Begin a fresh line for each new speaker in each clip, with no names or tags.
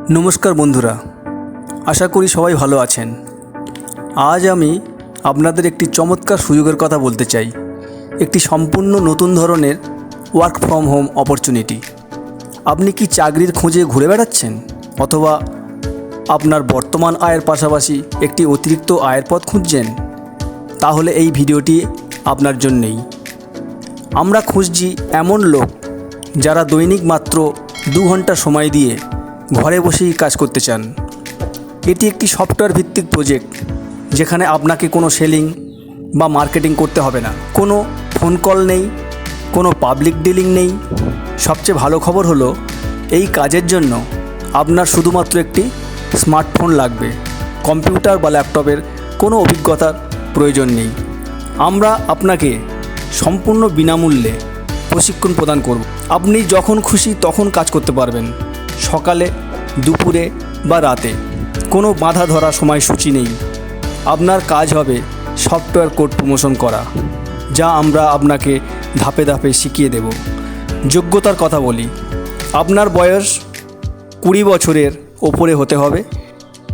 নমস্কার বন্ধুরা, আশা করি সবাই ভালো আছেন। আজ আমি আপনাদের একটি চমৎকার সুযোগের কথা বলতে চাই। একটি সম্পূর্ণ নতুন ধরনের ওয়ার্ক ফ্রম হোম অপরচুনিটি। আপনি কি চাকরির খোঁজে ঘুরে বেড়াচ্ছেন, অথবা আপনার বর্তমান আয়ের পাশাপাশি একটি অতিরিক্ত আয়ের পথ খুঁজছেন? তাহলে এই ভিডিওটি আপনার জন্যই। আমরা খুঁজছি এমন লোক যারা দৈনিক মাত্র 2 ঘন্টা সময় দিয়ে ঘরে বসেই কাজ করতে চান। এটি একটি সফটওয়্যার ভিত্তিক প্রজেক্ট, যেখানে আপনাকে কোনো সেলিং বা মার্কেটিং করতে হবে না, কোনো ফোন কল নেই, কোনো পাবলিক ডিলিং নেই। সবচেয়ে ভালো খবর হলো, এই কাজের জন্য আপনার শুধুমাত্র একটি স্মার্টফোন লাগবে। কম্পিউটার বা ল্যাপটপের কোনো অভিজ্ঞতার প্রয়োজন নেই। আমরা আপনাকে সম্পূর্ণ বিনামূল্যে প্রশিক্ষণ প্রদান করব। আপনি যখন খুশি তখন কাজ করতে পারবেন, সকালে, দুপুরে বা রাতে। কোনো বাধা ধরা সময়সূচি নেই। আপনার কাজ হবে সফটওয়্যার কোড প্রমোশন করা, যা আমরা আপনাকে ধাপে ধাপে শিখিয়ে দেব। যোগ্যতার কথা বলি, আপনার বয়স 20 বছরের ওপরে হতে হবে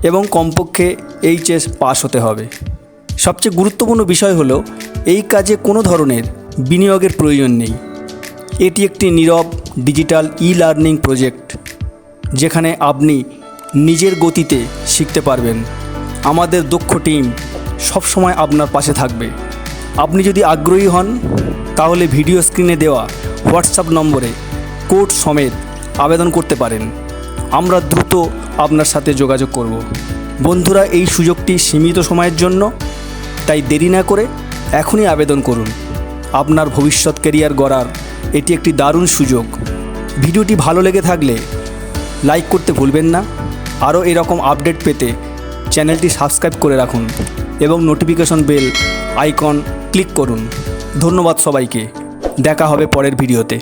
এবং কমপক্ষে এইচএস পাস হতে হবে। সবচেয়ে গুরুত্বপূর্ণ বিষয় হলো, এই কাজে কোনো ধরনের বিনিয়োগের প্রয়োজন নেই। এটি একটি নীরব ডিজিটাল ই-লার্নিং প্রজেক্ট, যেখানে আপনি নিজের গতিতে শিখতে পারবেন। আমাদের দক্ষ টিম সবসময় আপনার পাশে থাকবে। আপনি যদি আগ্রহী হন, তাহলে ভিডিও স্ক্রিনে দেওয়া হোয়াটসঅ্যাপ নম্বরে কোড সমেত আবেদন করতে পারেন। আমরা দ্রুত আপনার সাথে যোগাযোগ করব। বন্ধুরা, এই সুযোগটি সীমিত সময়ের জন্য, তাই দেরি না করে এখনই আবেদন করুন। আপনার ভবিষ্যৎ ক্যারিয়ার গড়ার এটি একটি দারুণ সুযোগ। ভিডিওটি ভালো লেগে থাকলে লাইক করতে ভুলবেন না। আরও এরকম আপডেট পেতে চ্যানেলটি সাবস্ক্রাইব করে রাখুন এবং নোটিফিকেশন বেল আইকন ক্লিক করুন। ধন্যবাদ সবাইকে। দেখা হবে পরের ভিডিওতে।